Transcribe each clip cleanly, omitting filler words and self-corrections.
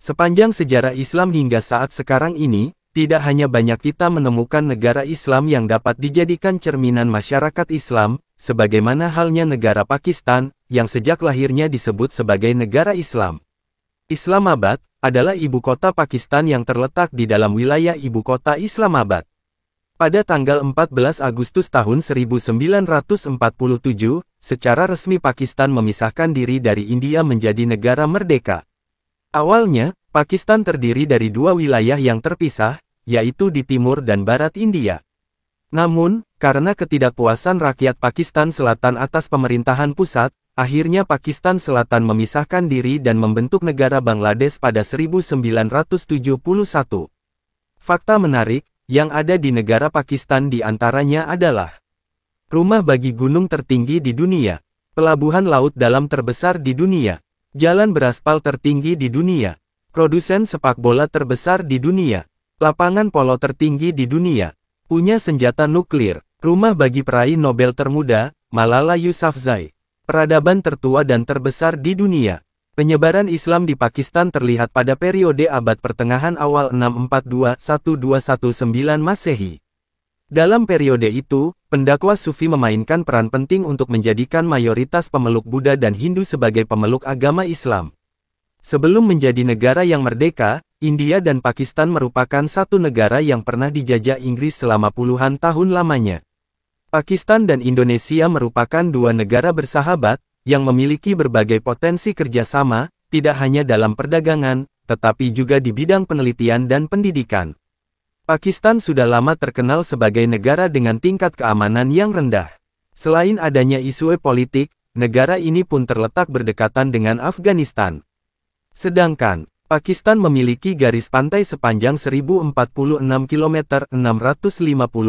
Sepanjang sejarah Islam hingga saat sekarang ini, tidak hanya banyak kita menemukan negara Islam yang dapat dijadikan cerminan masyarakat Islam, sebagaimana halnya negara Pakistan, yang sejak lahirnya disebut sebagai negara Islam. Islamabad adalah ibu kota Pakistan yang terletak di dalam wilayah ibu kota Islamabad. Pada tanggal 14 Agustus tahun 1947, secara resmi Pakistan memisahkan diri dari India menjadi negara merdeka. Awalnya, Pakistan terdiri dari dua wilayah yang terpisah, yaitu di timur dan barat India. Namun, karena ketidakpuasan rakyat Pakistan Selatan atas pemerintahan pusat, akhirnya Pakistan Selatan memisahkan diri dan membentuk negara Bangladesh pada 1971. Fakta menarik yang ada di negara Pakistan di antaranya adalah rumah bagi gunung tertinggi di dunia, pelabuhan laut dalam terbesar di dunia, jalan beraspal tertinggi di dunia, produsen sepak bola terbesar di dunia, lapangan polo tertinggi di dunia, punya senjata nuklir, rumah bagi peraih Nobel termuda, Malala Yousafzai, peradaban tertua dan terbesar di dunia. Penyebaran Islam di Pakistan terlihat pada periode abad pertengahan awal 642-1219 Masehi. Dalam periode itu, pendakwa Sufi memainkan peran penting untuk menjadikan mayoritas pemeluk Buddha dan Hindu sebagai pemeluk agama Islam. Sebelum menjadi negara yang merdeka, India dan Pakistan merupakan satu negara yang pernah dijajah Inggris selama puluhan tahun lamanya. Pakistan dan Indonesia merupakan dua negara bersahabat, yang memiliki berbagai potensi kerjasama, tidak hanya dalam perdagangan, tetapi juga di bidang penelitian dan pendidikan. Pakistan sudah lama terkenal sebagai negara dengan tingkat keamanan yang rendah. Selain adanya isu politik, negara ini pun terletak berdekatan dengan Afghanistan. Sedangkan, Pakistan memiliki garis pantai sepanjang 1046 km 650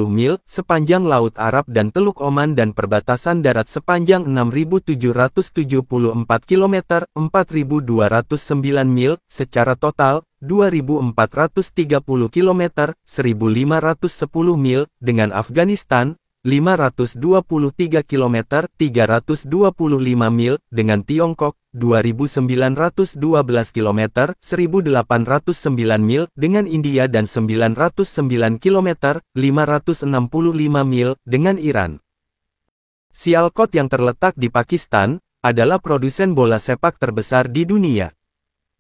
mil, sepanjang Laut Arab dan Teluk Oman dan perbatasan darat sepanjang 6774 km 4209 mil, secara total, 2430 km 1510 mil, dengan Afghanistan, 523 km 325 mil, dengan Tiongkok, 2912 km 1809 mil, dengan India dan 909 km 565 mil, dengan Iran. Sialkot yang terletak di Pakistan, adalah produsen bola sepak terbesar di dunia.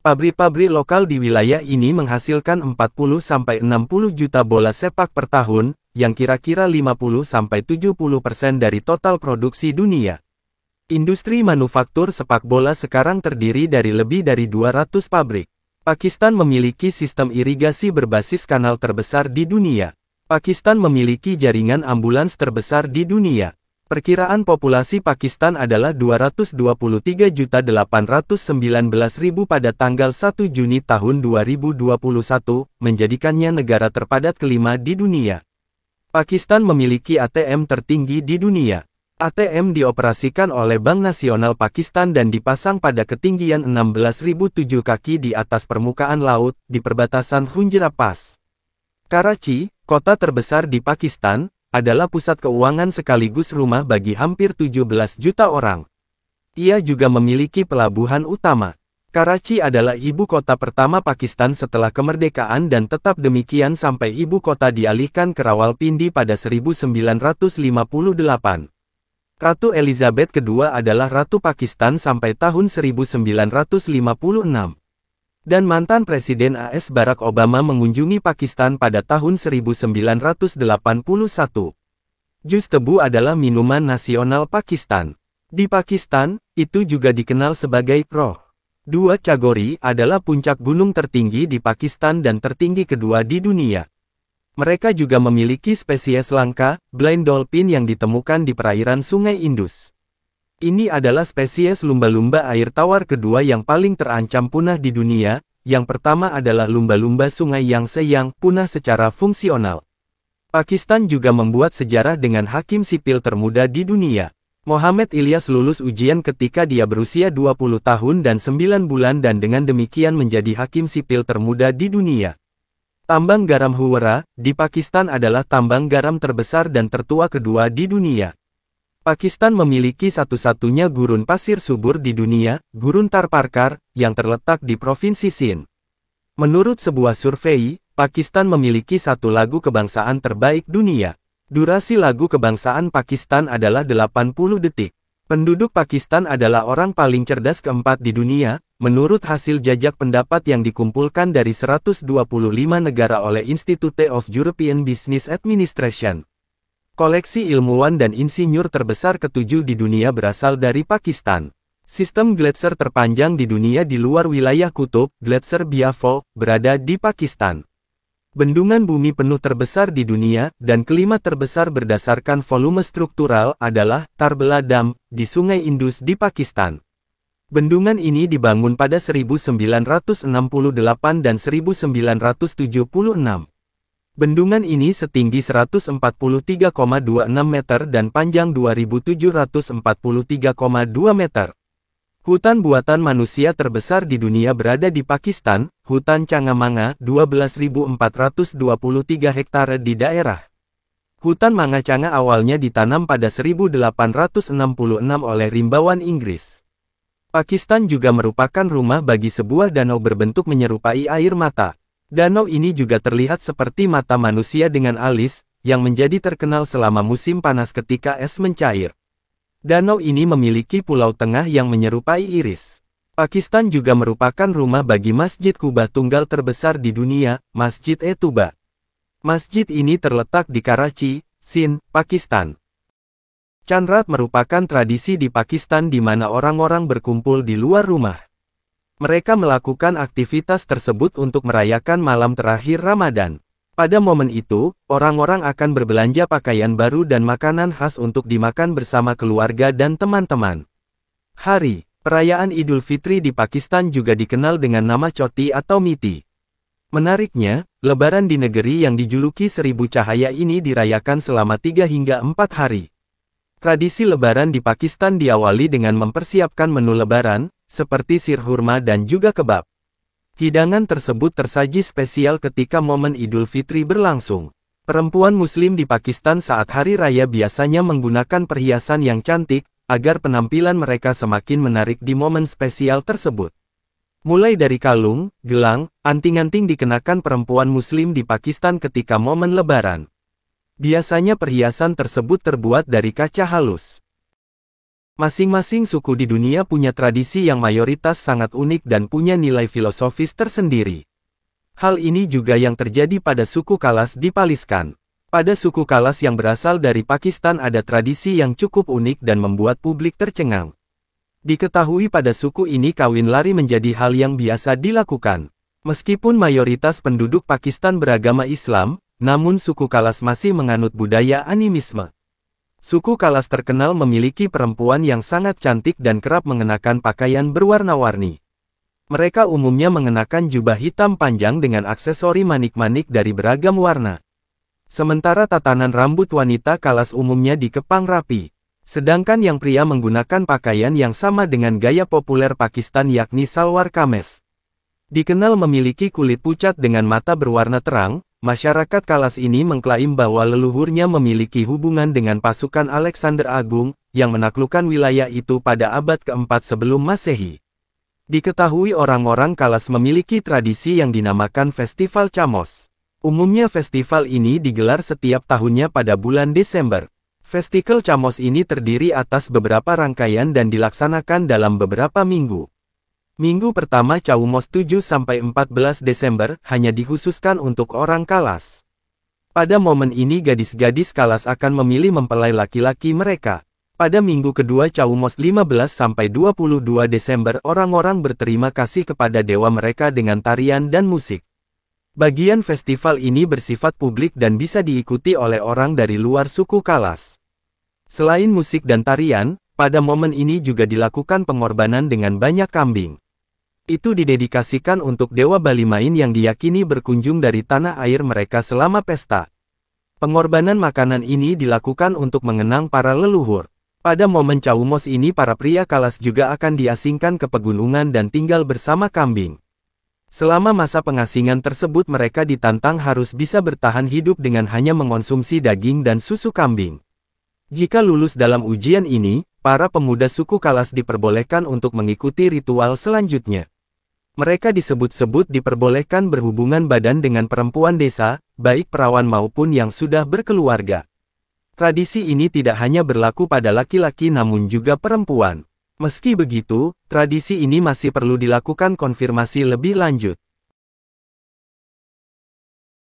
Pabrik-pabrik lokal di wilayah ini menghasilkan 40-60 juta bola sepak per tahun, yang kira-kira 50-70% dari total produksi dunia. Industri manufaktur sepak bola sekarang terdiri dari lebih dari 200 pabrik. Pakistan memiliki sistem irigasi berbasis kanal terbesar di dunia. Pakistan memiliki jaringan ambulans terbesar di dunia. Perkiraan populasi Pakistan adalah 223.819.000 pada tanggal 1 Juni tahun 2021, menjadikannya negara terpadat kelima di dunia. Pakistan memiliki ATM tertinggi di dunia. ATM dioperasikan oleh Bank Nasional Pakistan dan dipasang pada ketinggian 16.007 kaki di atas permukaan laut, di perbatasan Khyber Pass. Karachi, kota terbesar di Pakistan, adalah pusat keuangan sekaligus rumah bagi hampir 17 juta orang. Ia juga memiliki pelabuhan utama. Karachi adalah ibu kota pertama Pakistan setelah kemerdekaan dan tetap demikian sampai ibu kota dialihkan ke Rawalpindi pada 1958. Ratu Elizabeth II adalah Ratu Pakistan sampai tahun 1956. Dan mantan Presiden AS Barack Obama mengunjungi Pakistan pada tahun 1981. Jus tebu adalah minuman nasional Pakistan. Di Pakistan, itu juga dikenal sebagai Roh. Dua Chagori adalah puncak gunung tertinggi di Pakistan dan tertinggi kedua di dunia. Mereka juga memiliki spesies langka, blind dolphin yang ditemukan di perairan Sungai Indus. Ini adalah spesies lumba-lumba air tawar kedua yang paling terancam punah di dunia. Yang pertama adalah lumba-lumba Sungai Yangtze yang punah secara fungsional. Pakistan juga membuat sejarah dengan hakim sipil termuda di dunia. Muhammad Ilyas lulus ujian ketika dia berusia 20 tahun dan 9 bulan dan dengan demikian menjadi hakim sipil termuda di dunia. Tambang garam Huwera, di Pakistan adalah tambang garam terbesar dan tertua kedua di dunia. Pakistan memiliki satu-satunya gurun pasir subur di dunia, Gurun Thar Parkar, yang terletak di Provinsi Sindh. Menurut sebuah survei, Pakistan memiliki satu lagu kebangsaan terbaik dunia. Durasi lagu kebangsaan Pakistan adalah 80 detik. Penduduk Pakistan adalah orang paling cerdas keempat di dunia, menurut hasil jajak pendapat yang dikumpulkan dari 125 negara oleh Institute of European Business Administration. Koleksi ilmuwan dan insinyur terbesar ketujuh di dunia berasal dari Pakistan. Sistem gletser terpanjang di dunia di luar wilayah kutub, Gletser Biafo, berada di Pakistan. Bendungan bumi penuh terbesar di dunia, dan kelima terbesar berdasarkan volume struktural adalah Tarbela Dam, di Sungai Indus di Pakistan. Bendungan ini dibangun pada 1968 dan 1976. Bendungan ini setinggi 143,26 meter dan panjang 2.743,2 meter. Hutan buatan manusia terbesar di dunia berada di Pakistan, Hutan Changamanga, 12.423 hektare di daerah. Hutan manga Changa awalnya ditanam pada 1866 oleh rimbawan Inggris. Pakistan juga merupakan rumah bagi sebuah danau berbentuk menyerupai air mata. Danau ini juga terlihat seperti mata manusia dengan alis, yang menjadi terkenal selama musim panas ketika es mencair. Danau ini memiliki pulau tengah yang menyerupai iris. Pakistan juga merupakan rumah bagi Masjid Kubah tunggal terbesar di dunia, Masjid Tuba. Masjid ini terletak di Karachi, Sindh, Pakistan. Chandrat merupakan tradisi di Pakistan di mana orang-orang berkumpul di luar rumah. Mereka melakukan aktivitas tersebut untuk merayakan malam terakhir Ramadan. Pada momen itu, orang-orang akan berbelanja pakaian baru dan makanan khas untuk dimakan bersama keluarga dan teman-teman. Hari perayaan Idul Fitri di Pakistan juga dikenal dengan nama Choti atau Miti. Menariknya, Lebaran di negeri yang dijuluki 1000 cahaya ini dirayakan selama 3 hingga 4 hari. Tradisi Lebaran di Pakistan diawali dengan mempersiapkan menu Lebaran, seperti sir hurma dan juga kebab. Hidangan tersebut tersaji spesial ketika momen Idul Fitri berlangsung. Perempuan Muslim di Pakistan saat hari raya biasanya menggunakan perhiasan yang cantik, agar penampilan mereka semakin menarik di momen spesial tersebut. Mulai dari kalung, gelang, anting-anting dikenakan perempuan Muslim di Pakistan ketika momen Lebaran. Biasanya perhiasan tersebut terbuat dari kaca halus. Masing-masing suku di dunia punya tradisi yang mayoritas sangat unik dan punya nilai filosofis tersendiri. Hal ini juga yang terjadi pada suku Kalas di Paliskan. Pada suku Kalas yang berasal dari Pakistan ada tradisi yang cukup unik dan membuat publik tercengang. Diketahui pada suku ini kawin lari menjadi hal yang biasa dilakukan. Meskipun mayoritas penduduk Pakistan beragama Islam, namun suku Kalas masih menganut budaya animisme. Suku Kalas terkenal memiliki perempuan yang sangat cantik dan kerap mengenakan pakaian berwarna-warni. Mereka umumnya mengenakan jubah hitam panjang dengan aksesori manik-manik dari beragam warna. Sementara tatanan rambut wanita Kalas umumnya dikepang rapi. Sedangkan yang pria menggunakan pakaian yang sama dengan gaya populer Pakistan yakni salwar kameez. Dikenal memiliki kulit pucat dengan mata berwarna terang. Masyarakat Kalas ini mengklaim bahwa leluhurnya memiliki hubungan dengan pasukan Alexander Agung, yang menaklukkan wilayah itu pada abad keempat sebelum Masehi. Diketahui orang-orang Kalas memiliki tradisi yang dinamakan Festival Chamos. Umumnya festival ini digelar setiap tahunnya pada bulan Desember. Festival Chamos ini terdiri atas beberapa rangkaian dan dilaksanakan dalam beberapa minggu. Minggu pertama Chaumos 7-14 Desember hanya dikhususkan untuk orang Kalas. Pada momen ini gadis-gadis Kalas akan memilih mempelai laki-laki mereka. Pada minggu kedua Chaumos 15-22 Desember orang-orang berterima kasih kepada dewa mereka dengan tarian dan musik. Bagian festival ini bersifat publik dan bisa diikuti oleh orang dari luar suku Kalas. Selain musik dan tarian, pada momen ini juga dilakukan pengorbanan dengan banyak kambing. Itu didedikasikan untuk dewa Balimain yang diyakini berkunjung dari tanah air mereka selama pesta. Pengorbanan makanan ini dilakukan untuk mengenang para leluhur. Pada momen Chaumos ini para pria Kalas juga akan diasingkan ke pegunungan dan tinggal bersama kambing. Selama masa pengasingan tersebut mereka ditantang harus bisa bertahan hidup dengan hanya mengonsumsi daging dan susu kambing. Jika lulus dalam ujian ini, para pemuda suku Kalas diperbolehkan untuk mengikuti ritual selanjutnya. Mereka disebut-sebut diperbolehkan berhubungan badan dengan perempuan desa, baik perawan maupun yang sudah berkeluarga. Tradisi ini tidak hanya berlaku pada laki-laki namun juga perempuan. Meski begitu, tradisi ini masih perlu dilakukan konfirmasi lebih lanjut.